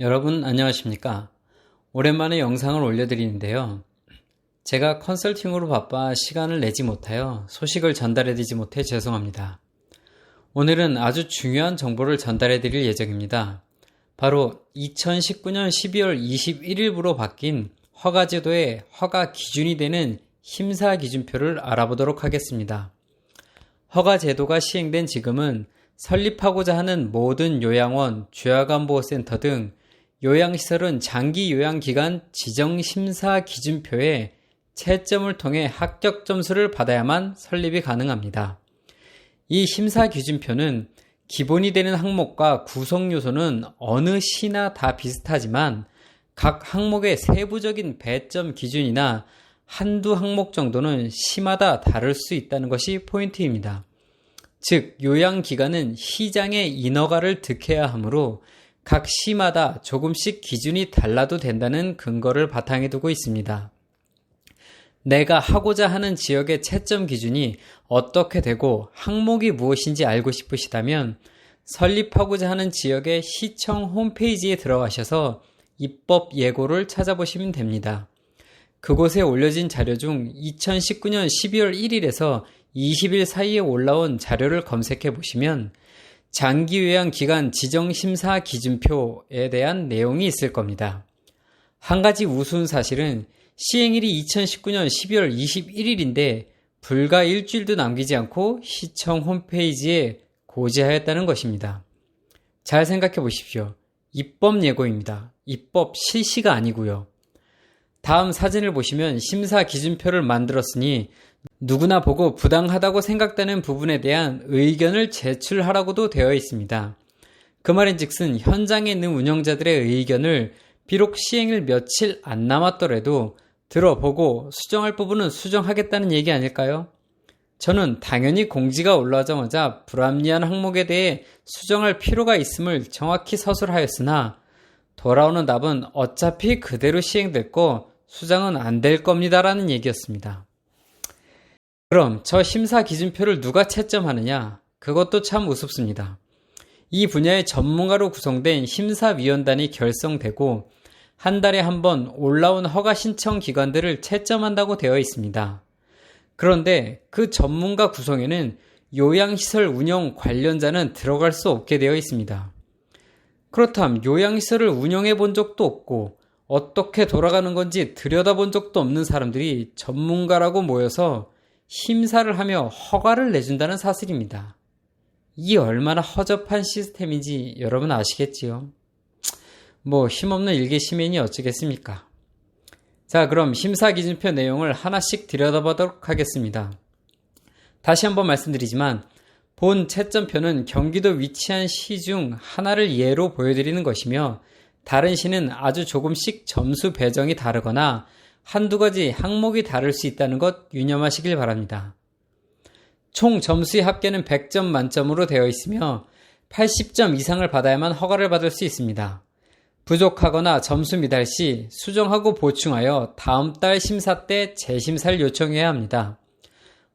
여러분 안녕하십니까? 오랜만에 영상을 올려드리는데요. 제가 컨설팅으로 바빠 시간을 내지 못하여 소식을 전달해드리지 못해 죄송합니다. 오늘은 아주 중요한 정보를 전달해드릴 예정입니다. 바로 2019년 12월 21일부로 바뀐 허가제도의 허가 기준이 되는 심사기준표를 알아보도록 하겠습니다. 허가제도가 시행된 지금은 설립하고자 하는 모든 요양원, 죄아감보호센터 등 요양시설은 장기 요양기간 지정심사기준표에 채점을 통해 합격 점수를 받아야만 설립이 가능합니다. 이 심사기준표는 기본이 되는 항목과 구성 요소는 어느 시나 다 비슷하지만 각 항목의 세부적인 배점 기준이나 한두 항목 정도는 시마다 다를 수 있다는 것이 포인트입니다. 즉, 요양기간은 시장의 인허가를 득해야 하므로 각 시마다 조금씩 기준이 달라도 된다는 근거를 바탕에 두고 있습니다. 내가 하고자 하는 지역의 채점 기준이 어떻게 되고 항목이 무엇인지 알고 싶으시다면 설립하고자 하는 지역의 시청 홈페이지에 들어가셔서 입법 예고를 찾아보시면 됩니다. 그곳에 올려진 자료 중 2019년 12월 1일에서 20일 사이에 올라온 자료를 검색해 보시면 장기요양기간 지정심사기준표에 대한 내용이 있을 겁니다. 한 가지 우스운 사실은 시행일이 2019년 12월 21일인데 불과 일주일도 남기지 않고 시청 홈페이지에 고지하였다는 것입니다. 잘 생각해 보십시오. 입법 예고입니다. 입법 실시가 아니고요. 다음 사진을 보시면 심사기준표를 만들었으니 누구나 보고 부당하다고 생각되는 부분에 대한 의견을 제출하라고도 되어 있습니다. 그 말인즉슨 현장에 있는 운영자들의 의견을 비록 시행일 며칠 안 남았더라도 들어보고 수정할 부분은 수정하겠다는 얘기 아닐까요? 저는 당연히 공지가 올라오자마자 불합리한 항목에 대해 수정할 필요가 있음을 정확히 서술하였으나 돌아오는 답은 어차피 그대로 시행됐고 수정은 안 될 겁니다라는 얘기였습니다. 그럼 저 심사기준표를 누가 채점하느냐? 그것도 참 우습습니다. 이 분야의 전문가로 구성된 심사위원단이 결성되고 한 달에 한 번 올라온 허가 신청 기관들을 채점한다고 되어 있습니다. 그런데 그 전문가 구성에는 요양시설 운영 관련자는 들어갈 수 없게 되어 있습니다. 그렇다면 요양시설을 운영해 본 적도 없고 어떻게 돌아가는 건지 들여다본 적도 없는 사람들이 전문가라고 모여서 심사를 하며 허가를 내준다는 사실입니다. 이게 얼마나 허접한 시스템인지 여러분 아시겠지요? 힘없는 일개시민이 어쩌겠습니까? 자, 그럼 심사기준표 내용을 하나씩 들여다보도록 하겠습니다. 다시 한번 말씀드리지만 본 채점표는 경기도 위치한 시 중 하나를 예로 보여드리는 것이며 다른 시는 아주 조금씩 점수 배정이 다르거나 한두 가지 항목이 다를 수 있다는 것 유념하시길 바랍니다. 총 점수의 합계는 100점 만점으로 되어 있으며 80점 이상을 받아야만 허가를 받을 수 있습니다. 부족하거나 점수 미달 시 수정하고 보충하여 다음 달 심사 때 재심사를 요청해야 합니다.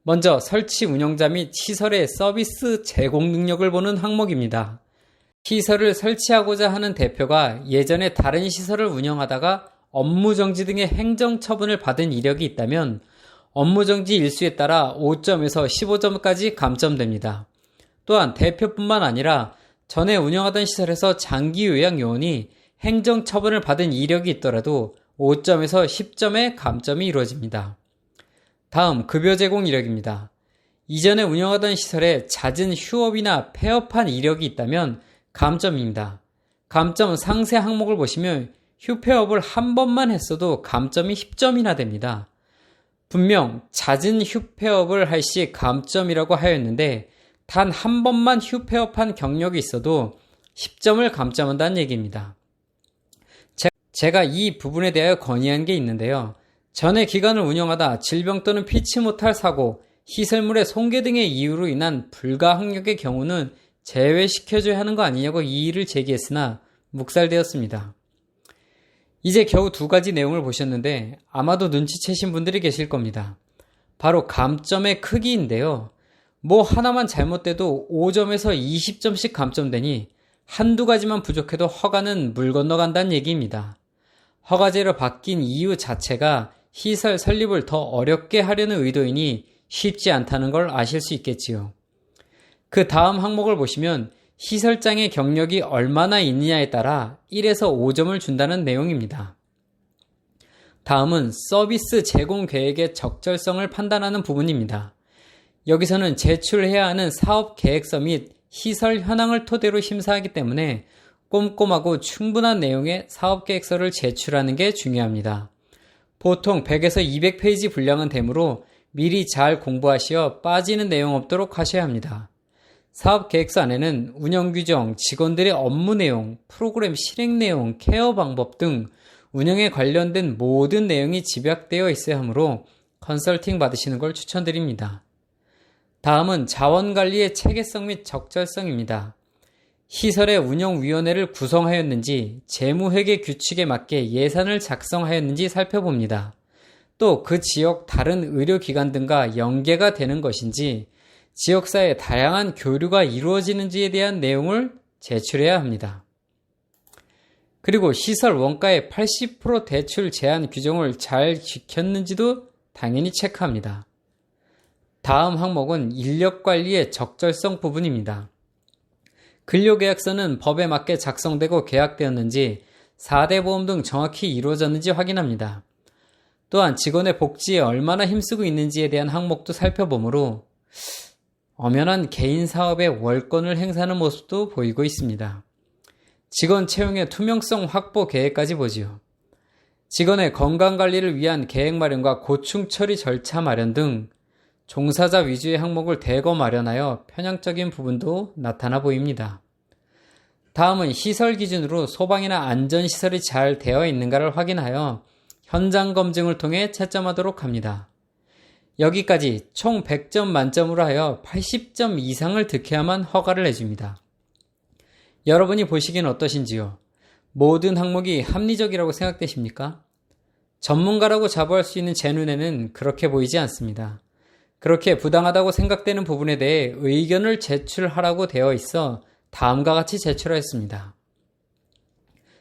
먼저 설치 운영자 및 시설의 서비스 제공 능력을 보는 항목입니다. 시설을 설치하고자 하는 대표가 예전에 다른 시설을 운영하다가 업무정지 등의 행정처분을 받은 이력이 있다면 업무정지 일수에 따라 5점에서 15점까지 감점됩니다. 또한 대표뿐만 아니라 전에 운영하던 시설에서 장기요양요원이 행정처분을 받은 이력이 있더라도 5점에서 10점의 감점이 이루어집니다. 다음 급여 제공 이력입니다. 이전에 운영하던 시설에 잦은 휴업이나 폐업한 이력이 있다면 감점입니다. 감점 상세 항목을 보시면 휴폐업을 한 번만 했어도 감점이 10점이나 됩니다. 분명 잦은 휴폐업을 할 시 감점이라고 하였는데 단 한 번만 휴폐업한 경력이 있어도 10점을 감점한다는 얘기입니다. 제가 이 부분에 대하여 건의한 게 있는데요. 전에 기관을 운영하다 질병 또는 피치 못할 사고, 시설물의 손괴 등의 이유로 인한 불가항력의 경우는 제외시켜줘야 하는 거 아니냐고 이의를 제기했으나 묵살되었습니다. 이제 겨우 두 가지 내용을 보셨는데 아마도 눈치채신 분들이 계실 겁니다. 바로 감점의 크기인데요. 하나만 잘못돼도 5점에서 20점씩 감점되니 한두 가지만 부족해도 허가는 물 건너간다는 얘기입니다. 허가제로 바뀐 이유 자체가 시설 설립을 더 어렵게 하려는 의도이니 쉽지 않다는 걸 아실 수 있겠지요. 그 다음 항목을 보시면 시설장의 경력이 얼마나 있느냐에 따라 1에서 5점을 준다는 내용입니다. 다음은 서비스 제공 계획의 적절성을 판단하는 부분입니다. 여기서는 제출해야 하는 사업 계획서 및 시설 현황을 토대로 심사하기 때문에 꼼꼼하고 충분한 내용의 사업 계획서를 제출하는 게 중요합니다. 보통 100에서 200페이지 분량은 되므로 미리 잘 공부하시어 빠지는 내용 없도록 하셔야 합니다. 사업 계획서 안에는 운영 규정, 직원들의 업무 내용, 프로그램 실행 내용, 케어 방법 등 운영에 관련된 모든 내용이 집약되어 있어야 하므로 컨설팅 받으시는 걸 추천드립니다. 다음은 자원관리의 체계성 및 적절성입니다. 시설의 운영위원회를 구성하였는지, 재무회계 규칙에 맞게 예산을 작성하였는지 살펴봅니다. 또 그 지역 다른 의료기관 등과 연계가 되는 것인지, 지역사회의 다양한 교류가 이루어지는지에 대한 내용을 제출해야 합니다. 그리고 시설 원가의 80% 대출 제한 규정을 잘 지켰는지도 당연히 체크합니다. 다음 항목은 인력관리의 적절성 부분입니다. 근로계약서는 법에 맞게 작성되고 계약되었는지, 4대 보험 등 정확히 이루어졌는지 확인합니다. 또한 직원의 복지에 얼마나 힘쓰고 있는지에 대한 항목도 살펴보므로 엄연한 개인 사업의 월권을 행사하는 모습도 보이고 있습니다. 직원 채용의 투명성 확보 계획까지 보지요. 직원의 건강관리를 위한 계획 마련과 고충 처리 절차 마련 등 종사자 위주의 항목을 대거 마련하여 편향적인 부분도 나타나 보입니다. 다음은 시설 기준으로 소방이나 안전시설이 잘 되어 있는가를 확인하여 현장 검증을 통해 채점하도록 합니다. 여기까지 총 100점 만점으로 하여 80점 이상을 득해야만 허가를 내줍니다. 여러분이 보시기엔 어떠신지요? 모든 항목이 합리적이라고 생각되십니까? 전문가라고 자부할 수 있는 제 눈에는 그렇게 보이지 않습니다. 그렇게 부당하다고 생각되는 부분에 대해 의견을 제출하라고 되어 있어 다음과 같이 제출하였습니다.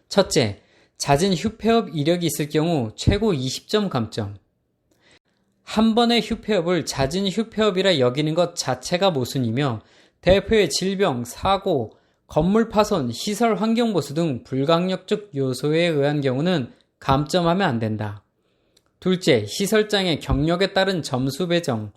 첫째, 잦은 휴폐업 이력이 있을 경우 최고 20점 감점. 한 번의 휴폐업을 잦은 휴폐업이라 여기는 것 자체가 모순이며 대표의 질병, 사고, 건물 파손, 시설 환경 보수 등 불강력적 요소에 의한 경우는 감점하면 안 된다. 둘째, 시설장의 경력에 따른 점수 배정.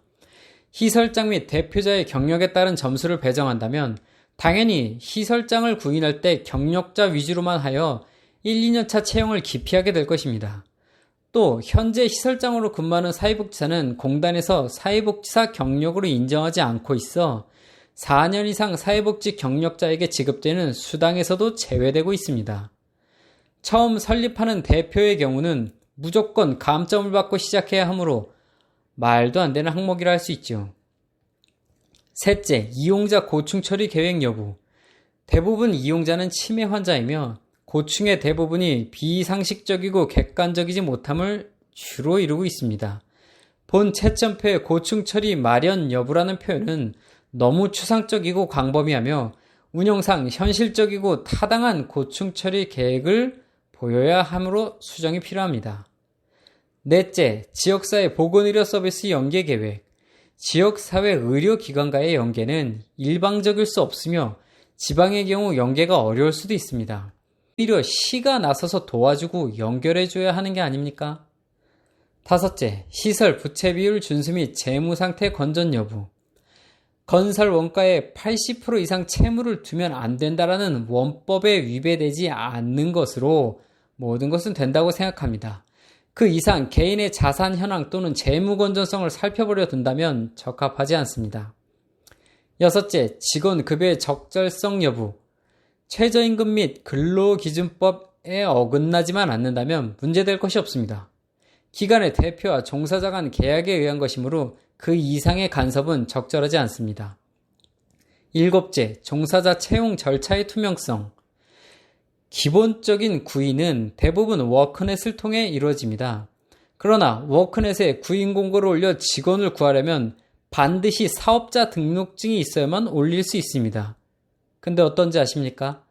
시설장 및 대표자의 경력에 따른 점수를 배정한다면 당연히 시설장을 구인할 때 경력자 위주로만 하여 1, 2년차 채용을 기피하게 될 것입니다. 또 현재 시설장으로 근무하는 사회복지사는 공단에서 사회복지사 경력으로 인정하지 않고 있어 4년 이상 사회복지 경력자에게 지급되는 수당에서도 제외되고 있습니다. 처음 설립하는 대표의 경우는 무조건 감점을 받고 시작해야 하므로 말도 안 되는 항목이라 할 수 있죠. 셋째, 이용자 고충 처리 계획 여부. 대부분 이용자는 치매 환자이며 고충의 대부분이 비상식적이고 객관적이지 못함을 주로 이루고 있습니다. 본 채점표의 고충 처리 마련 여부라는 표현은 너무 추상적이고 광범위하며 운영상 현실적이고 타당한 고충 처리 계획을 보여야 하므로 수정이 필요합니다. 넷째, 지역사회 보건의료 서비스 연계 계획. 지역사회 의료기관과의 연계는 일방적일 수 없으며 지방의 경우 연계가 어려울 수도 있습니다. 오히려 시가 나서서 도와주고 연결해줘야 하는 게 아닙니까? 다섯째, 시설 부채 비율 준수 및 재무상태 건전 여부. 건설 원가의 80% 이상 채무를 두면 안 된다라는 원법에 위배되지 않는 것으로 모든 것은 된다고 생각합니다. 그 이상 개인의 자산 현황 또는 재무 건전성을 살펴보려 든다면 적합하지 않습니다. 여섯째, 직원 급여의 적절성 여부. 최저임금 및 근로기준법에 어긋나지만 않는다면 문제될 것이 없습니다. 기관의 대표와 종사자 간 계약에 의한 것이므로 그 이상의 간섭은 적절하지 않습니다. 일곱째, 종사자 채용 절차의 투명성. 기본적인 구인은 대부분 워크넷을 통해 이루어집니다. 그러나 워크넷에 구인 공고를 올려 직원을 구하려면 반드시 사업자 등록증이 있어야만 올릴 수 있습니다. 근데 어떤지 아십니까?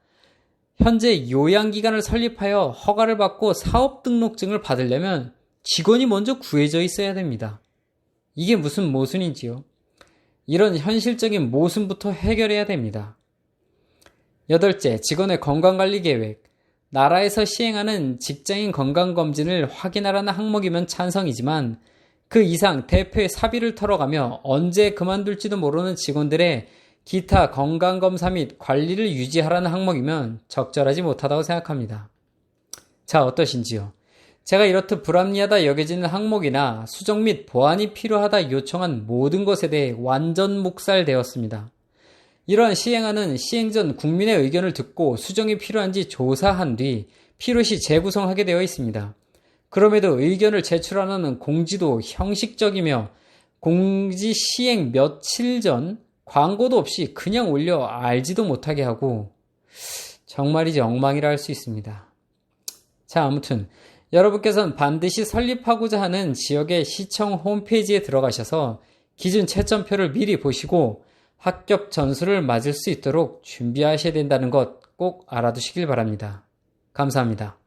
현재 요양기관을 설립하여 허가를 받고 사업 등록증을 받으려면 직원이 먼저 구해져 있어야 됩니다. 이게 무슨 모순인지요? 이런 현실적인 모순부터 해결해야 됩니다. 8째, 직원의 건강관리 계획. 나라에서 시행하는 직장인 건강검진을 확인하라는 항목이면 찬성이지만 그 이상 대표의 사비를 털어가며 언제 그만둘지도 모르는 직원들의 기타 건강검사 및 관리를 유지하라는 항목이면 적절하지 못하다고 생각합니다. 자, 어떠신지요? 제가 이렇듯 불합리하다 여겨지는 항목이나 수정 및 보완이 필요하다 요청한 모든 것에 대해 완전 묵살되었습니다. 이러한 시행안은 시행 전 국민의 의견을 듣고 수정이 필요한지 조사한 뒤 필요시 재구성하게 되어 있습니다. 그럼에도 의견을 제출하는 공지도 형식적이며 공지 시행 며칠 전 광고도 없이 그냥 올려 알지도 못하게 하고 정말이지 엉망이라 할 수 있습니다. 자, 아무튼 여러분께서는 반드시 설립하고자 하는 지역의 시청 홈페이지에 들어가셔서 기준 채점표를 미리 보시고 합격 전수를 맞을 수 있도록 준비하셔야 된다는 것 꼭 알아두시길 바랍니다. 감사합니다.